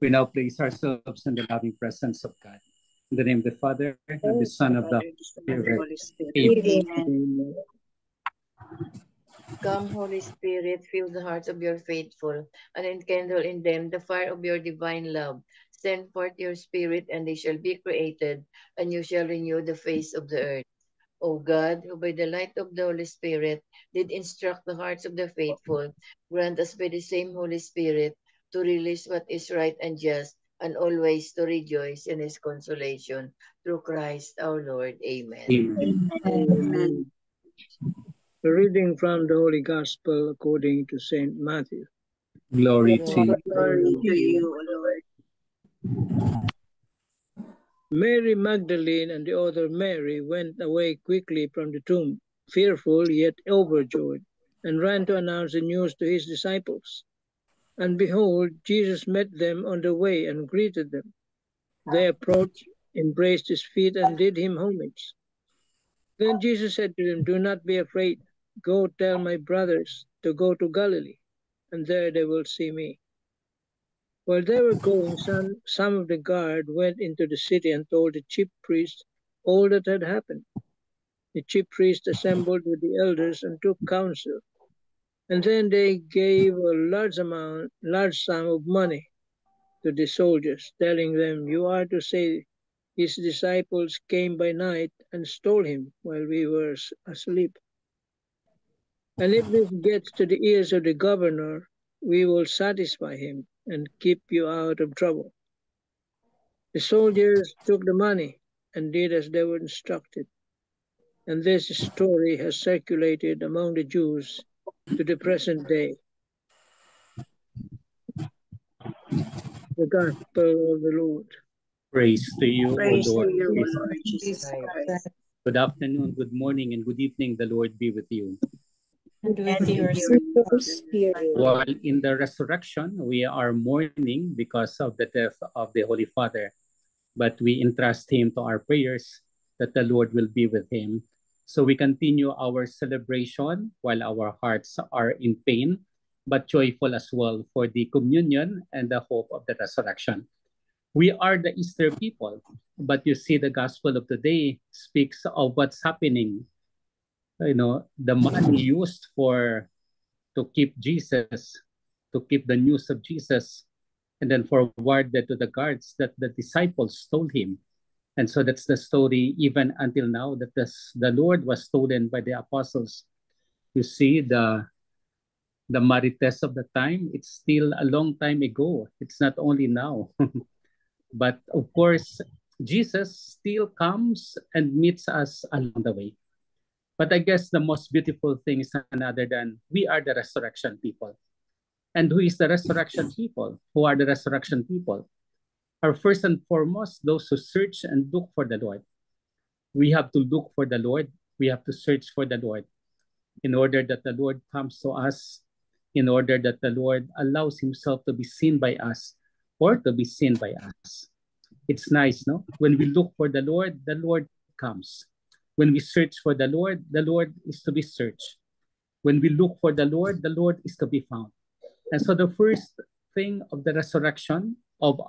We now place ourselves in the loving presence of God. In the name of the Father, and the Son, of the Spirit. Holy Spirit. Amen. Amen. Come, Holy Spirit, fill the hearts of your faithful, and enkindle in them the fire of your divine love. Send forth your Spirit, and they shall be created, and you shall renew the face of the earth. O God, who by the light of the Holy Spirit did instruct the hearts of the faithful, grant us by the same Holy Spirit to release what is right and just, and always to rejoice in his consolation. Through Christ our Lord. Amen. Amen. Amen. The reading from the Holy Gospel according to Saint Matthew. Glory to you. Glory to you, O Lord. Mary Magdalene and the other Mary went away quickly from the tomb, fearful yet overjoyed, and ran to announce the news to his disciples. And behold, Jesus met them on the way and greeted them. They approached, embraced his feet, and did him homage. Then Jesus said to them, "Do not be afraid. Go tell my brothers to go to Galilee, and there they will see me." While they were going, some of the guard went into the city and told the chief priests all that had happened. The chief priests assembled with the elders and took counsel. And then they gave a large sum of money to the soldiers, telling them, "You are to say his disciples came by night and stole him while we were asleep. And if this gets to the ears of the governor, we will satisfy him and keep you out of trouble." The soldiers took the money and did as they were instructed. And this story has circulated among the Jews to the present day. The Gospel of the Lord. Praise to you, Praise O Lord. to you, O Jesus. Lord Jesus Christ. Good afternoon, good morning, and good evening. The Lord be with you. And with your spirit. While in the resurrection, we are mourning because of the death of the Holy Father, but we entrust him to our prayers that the Lord will be with him. So we continue our celebration while our hearts are in pain, but joyful as well for the communion and the hope of the resurrection. We are the Easter people, but you see the gospel of today speaks of what's happening. You know, the money used to keep Jesus, to keep the news of Jesus, and then forwarded to the guards that the disciples stole him. And so that's the story even until now, that the Lord was stolen by the apostles. You see the marites of the time, it's still a long time ago. It's not only now. But of course, Jesus still comes and meets us along the way. But I guess the most beautiful thing is none other than we are the resurrection people. And who is the resurrection people? Who are the resurrection people? Are first and foremost those who search and look for the Lord. We have to look for the Lord. We have to search for the Lord in order that the Lord comes to us, in order that the Lord allows himself to be seen by us or to be seen by us. It's nice, no? When we look for the Lord comes. When we search for the Lord is to be searched. When we look for the Lord is to be found. And so the first thing of the resurrection of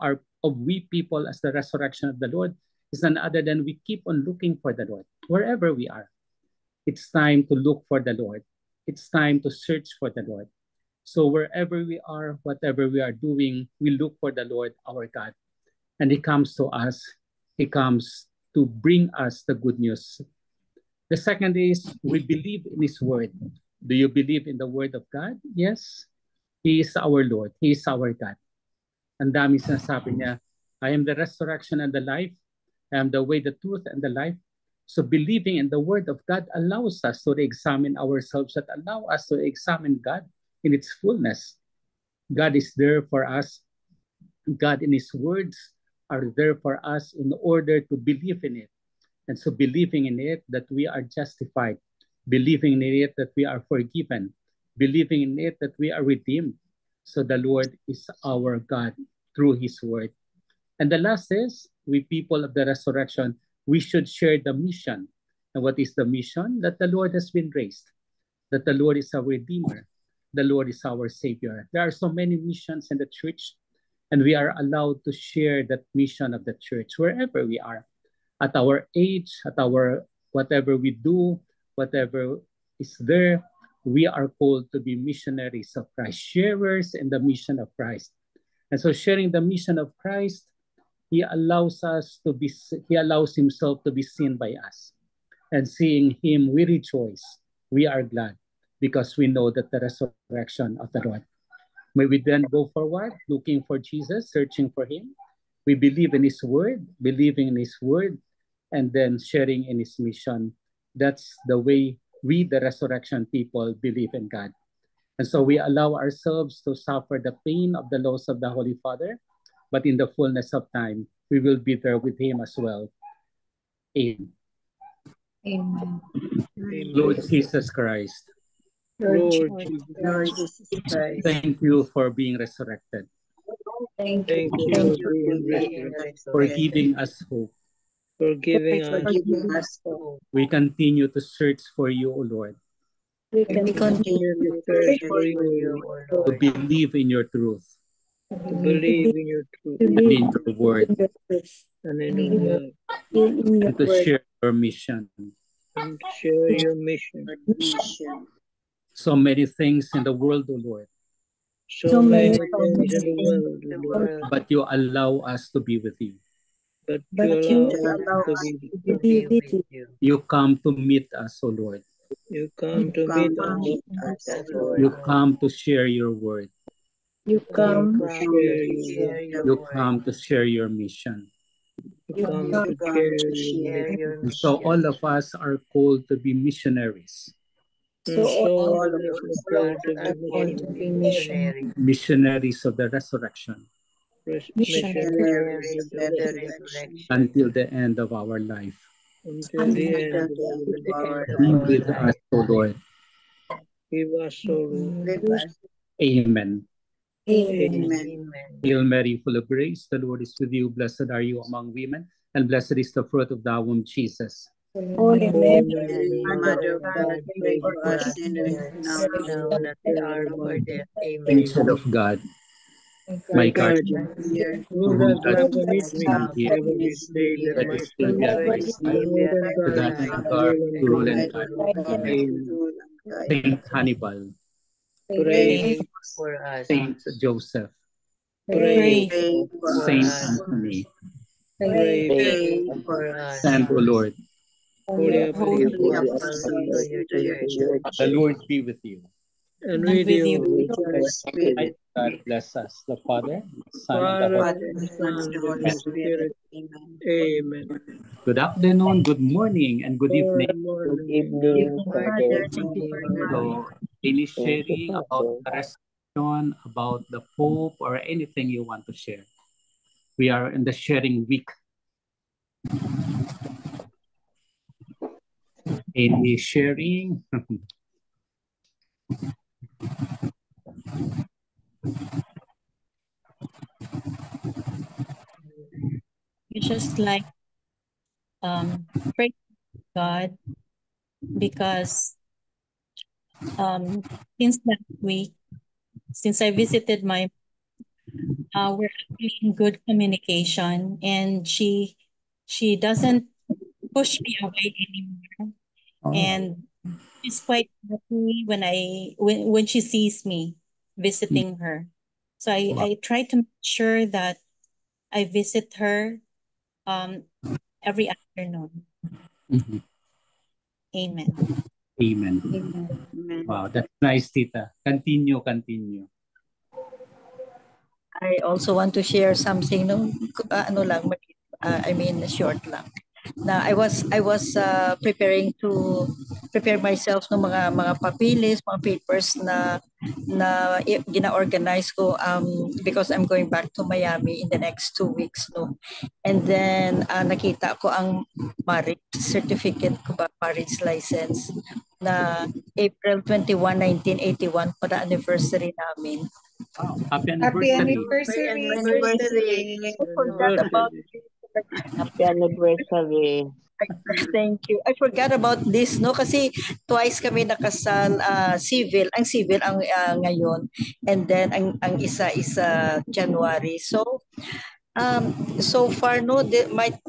we people as the resurrection of the Lord is none other than we keep on looking for the Lord wherever we are. It's time to look for the Lord. It's time to search for the Lord. So wherever we are, whatever we are doing, we look for the Lord our God. And he comes to us. He comes to bring us the good news. The second is we believe in his word. Do you believe in the word of God? Yes. He is our Lord. He is our God. Ang dami sinasabi niya, I am the resurrection and the life. I am the way, the truth, and the life. So believing in the word of God allows us to examine ourselves, that allow us to examine God in its fullness. God is there for us. God in his words are there for us in order to believe in it. And so believing in it that we are justified, believing in it that we are forgiven, believing in it that we are redeemed. So the Lord is our God through his word. And the last is, we people of the resurrection, we should share the mission. And what is the mission? That the Lord has been raised, that the Lord is our Redeemer, the Lord is our Savior. There are so many missions in the church. And we are allowed to share that mission of the church wherever we are, at our age, at our whatever we do, whatever is there. We are called to be missionaries of Christ, sharers in the mission of Christ. And so sharing the mission of Christ, He allows He allows Himself to be seen by us. And seeing Him, we rejoice. We are glad because we know that the resurrection of the Lord. May we then go forward, looking for Jesus, searching for Him. We believe in His word, believing in His word, and then sharing in His mission. That's the way we, the resurrection people, believe in God. And so we allow ourselves to suffer the pain of the loss of the Holy Father, but in the fullness of time, we will be there with Him as well. Amen. Amen. Lord Jesus Christ, Lord Lord Jesus, Jesus Christ. thank you for being resurrected, Thank thank you. you Thank for you being for being resurrected, for resurrected. giving us hope. for giving For us giving us hope. We continue to search for you, O Lord, We We can continue continually to search search for for you, you, Lord, O to Lord. believe in your truth to believe in your truth and in your word, and in your word, in your and to word. share your mission. and share your mission. Mission. So many things in the world, O Lord, So many many things in the world, The Lord, world but you allow us to be with you. but But you you allow us allow to us be to with to you. be be with with you. you. You come to meet us, O Lord. You come to Come meet to us. meet us, You Lord. come to share your word. You You come come, to Come share to your share word. your You word. come to share your mission. You you come come to Come share to your share mission. your And so mission. all of us are called to be missionaries, And so so All all of of us us are called to be are called to be missionaries, missionaries. missionaries of the resurrection missionaries Missionaries of the of the resurrection resurrection. until the end of our life. until the end Until of the our end of life. our Be life. with us, O Lord. Give us, O Lord. With us. Amen. Amen. Amen. Hail Mary, full of grace, the Lord is with you. Blessed are you among women, and blessed is the fruit of thy womb, Jesus. Holy Holy Mary, Mary, Mother of God, God, pray pray for for us us sinners, sinners, now and now at and the at the hour hour of of our our death. death. Amen. Angel Amen. of God, My my guardian, guardian, Dear, who whom does thou love hast and meet given me, me here, Heavenly Savior, let my it still be soul, at my Lord, side, Savior, Lord and at to my God, that I side, am and God, rule and to rule guide and me. guide. Amen. Amen. Amen. Saint Hannibal, Pray, Pray for us. Saint Joseph, pray, Pray for Saint us. Anthony, pray, Pray for us. stand, O Lord. Holy Holy Apostle, Apostle to your church. The Lord be with you. and with you, With your I spirit. God bless us, the Father, the Son, and the Father, Holy Father, the Son, and Son, the the Holy Holy Spirit. Spirit. Amen. Amen. Good afternoon, good morning, and good evening. Good morning, Good good Father, afternoon, thank you for So, any sharing about the resurrection, about the Pope, or anything you want to share. We are in the sharing week. Any sharing? You just like praise God because since last week, since I visited my we're actually in good communication and she doesn't push me away anymore. And she's quite happy when she sees me visiting her. So Wow. I try to make sure that I visit her um every afternoon. Mhm. Amen. Amen. Amen. Wow, that's nice, Tita. Continue, continue. I also want to share something, no, ano lang, I mean, short lang. Na I was prepare myself ng mga papilis, mga papers na gina-organize ko because I'm going back to Miami in the next 2 weeks, no. And then nakita ko ang marriage certificate ko ba, marriage license na April 21, 1981 para anniversary namin. Wow, happy Happy anniversary. anniversary. Anniversary. I forgot about anniversary. it. Happy anniversary. Thank you. I forgot about this, no? Kasi twice kami nakasal, civil. Ang civil ang ngayon. And then ang isa January. So far, no,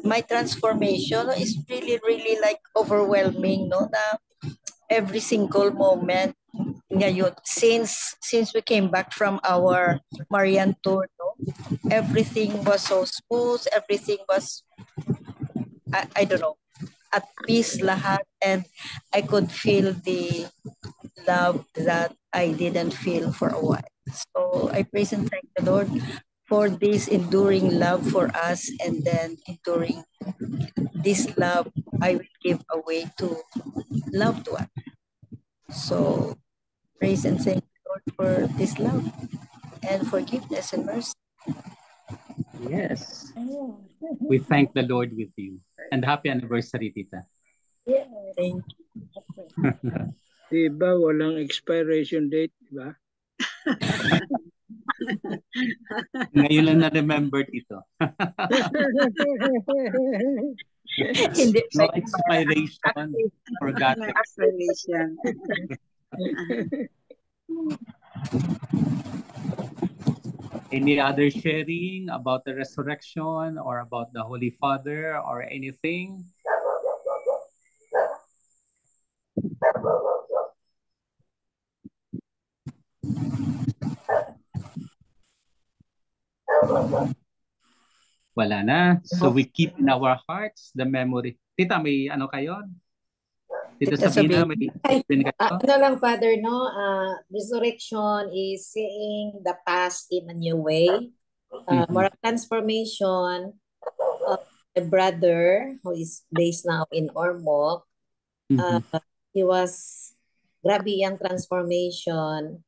my transformation, no, is really like overwhelming, no? Na every single moment ngayon, since we came back from our Marian tour, no, everything was so smooth. Everything was, I don't know, at peace lahat, and I could feel the love that I didn't feel for a while. So I praise and thank the Lord for this enduring love for us, and then enduring this love I will give away to loved one. So praise and thank the Lord for this love and forgiveness and mercy. Yes. We thank the Lord with you. And happy anniversary, Tita. Thank you. Diba, walang expiration date, diba? Ngayon lang na-remember dito. Hindi No expiration. Forgot it. Expiration. Any other sharing about the resurrection or about the Holy Father or anything? Wala na. So we keep in our hearts the memory. Tita, may ano kayo? Tita Tita Sabina, Sabina. may kayo? Ano lang, Father, no? Resurrection is seeing the past in a new way. Moral transformation of a brother who is based now in Ormoc. He was, grabe yung transformation.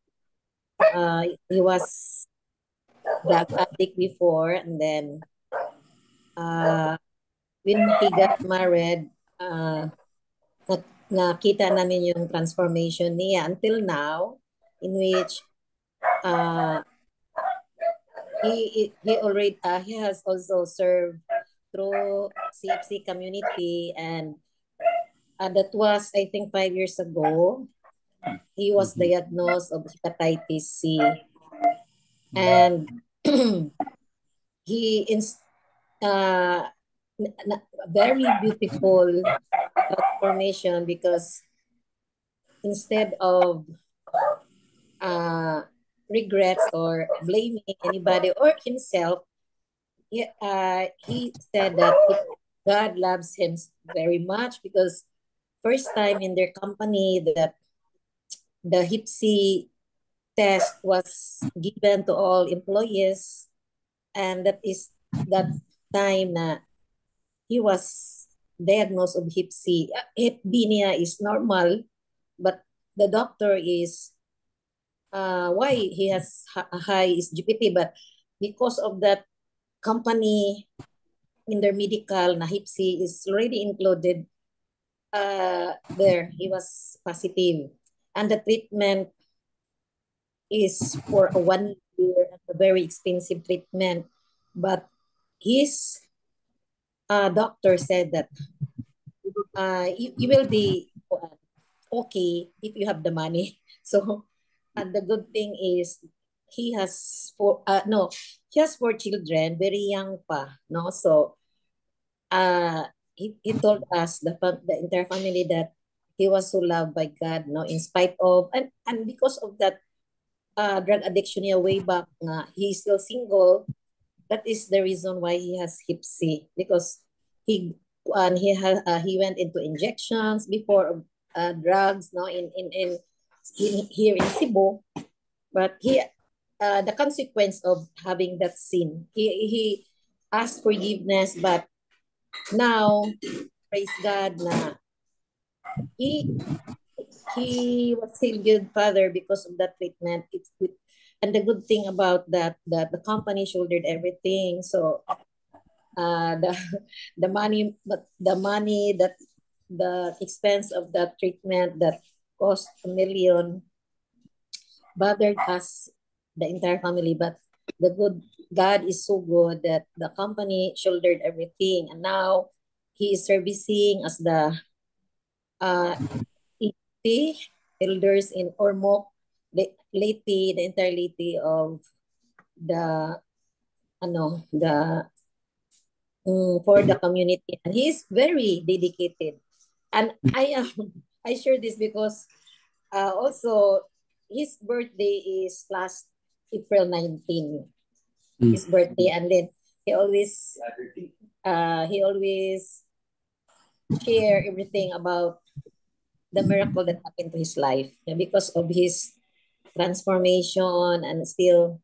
He was drug addict before, and then when he got married, nakita namin yung transformation niya until now, in which he has also served through CFC community, and that was, I think, 5 years ago. He was diagnosed of hepatitis C, and he is very beautiful transformation, because instead of regrets or blaming anybody or himself, he said that God loves him very much, because first time in their company that the Hep C test was given to all employees, and that is that time na he was diagnosed of Hep C. Hep B niya is normal, but the doctor is why he has a high is GPT, but because of that company in their medical na Hep C is already included there, he was positive, and the treatment is for a 1 year, a very expensive treatment, but his doctor said that you will be okay if you have the money. So, and the good thing is he has four children, very young pa, no? So, he told us, the entire family, that he was so loved by God, no? In spite of, and because of that drug addiction niya way back, he's still single. That is the reason why he has Hep C, because he went into injections before, drugs, no, in here in Cebu, but the consequence of having that sin, he asked forgiveness, but now, praise God, na he was still good, Father, because of that treatment. It's good. And the good thing about that the company shouldered everything. So the money that the expense of that treatment that cost $1 million bothered us, the entire family. But the good God is so good that the company shouldered everything, and now he is servicing as the EP, elders in Ormoc, the laity, the entire laity of the for the community, and he's very dedicated. And I share this because also his birthday is last April 19, his birthday, and then he always share everything about the miracle that happened to his life, and because of his transformation, and still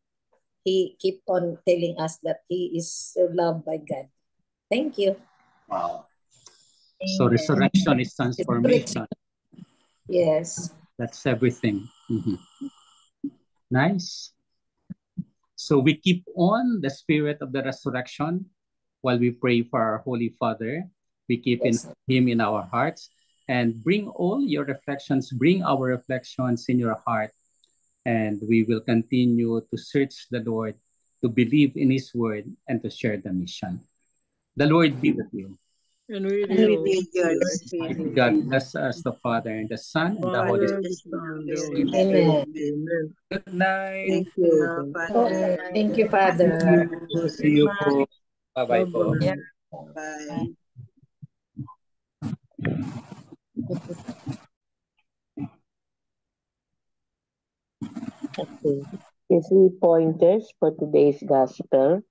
he keep on telling us that he is so loved by God. Thank you. Wow. So resurrection is transformation. Yes. That's everything. Nice. So we keep on the spirit of the resurrection while we pray for our Holy Father. We keep him in our hearts, and bring all your reflections, bring our reflections in your heart, and we will continue to search the Lord, to believe in his word, and to share the mission. The Lord be with you. And with your you. God bless us, the Father, and the Son, and the Holy Spirit. Amen. Amen. Good night. Thank you. Thank you, Father. See you po. Bye-bye po. Yeah. Bye. Okay. The 3 pointers for today's gospel.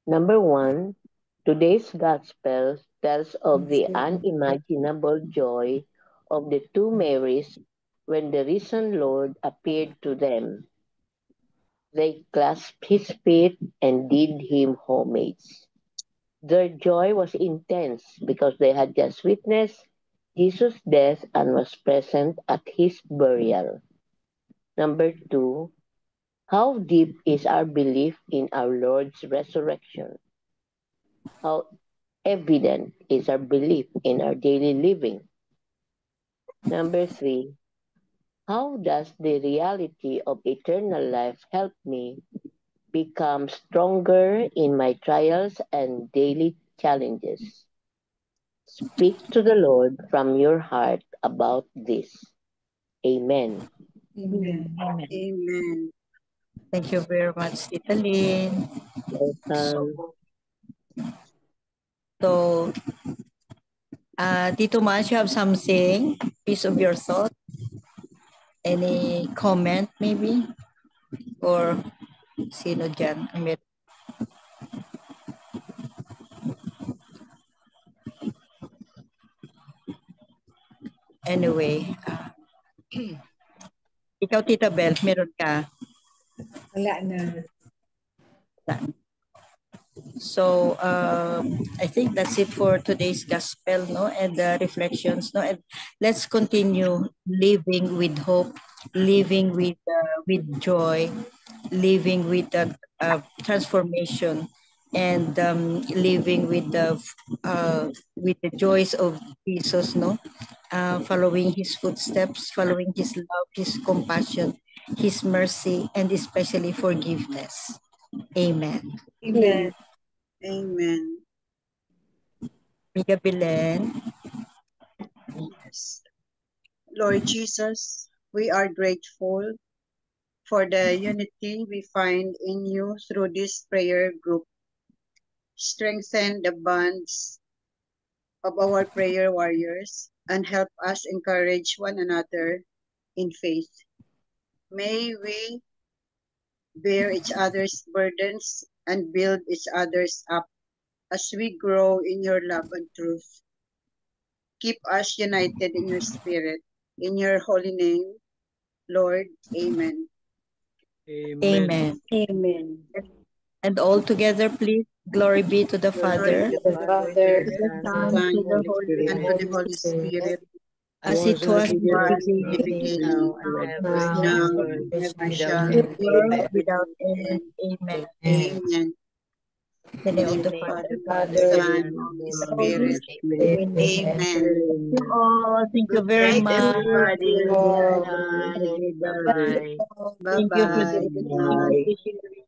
Number 1, today's gospel tells of the unimaginable joy of the two Marys when the risen Lord appeared to them. They clasped his feet and did him homage. Their joy was intense because they had just witnessed Jesus' death and was present at his burial. Number 2, how deep is our belief in our Lord's resurrection? How evident is our belief in our daily living? Number 3, how does the reality of eternal life help me become stronger in my trials and daily challenges? Speak to the Lord from your heart about this. Amen. Amen. Amen. Thank you very much, Tita Lynn. Welcome. So, Tito Mas, you have something, piece of your thought? Any comment maybe? Or sino dyan? Anyway, ikaw, Tita Bel, meron ka? Wala na. So I think that's it for today's gospel, no, and the reflections, no, and let's continue living with hope, living with joy, living with transformation, and living with the joys of Jesus, no, following his footsteps, following his love, his compassion, his mercy, and especially forgiveness. Amen. Amen. Amen. Amiga Belen. Yes. Lord Jesus, we are grateful for the unity we find in you through this prayer group. Strengthen the bonds of our prayer warriors and help us encourage one another in faith. May we bear each other's burdens and build each other's up as we grow in your love and truth. Keep us united in your spirit. In your holy name, Lord, amen. Amen. Amen. And all together, please, glory be to the Father, The Father, Son, and to the Holy and to the Holy Spirit, as it was in the in the beginning, beginning, now, and ever shall be, world without end. Amen. amen. In the name of the Father, Son, and Holy Spirit, Amen. amen. Thank you all. Thank you Good very night, much. everybody. Bye. Bye-bye. Thank you for the Bye. sharing.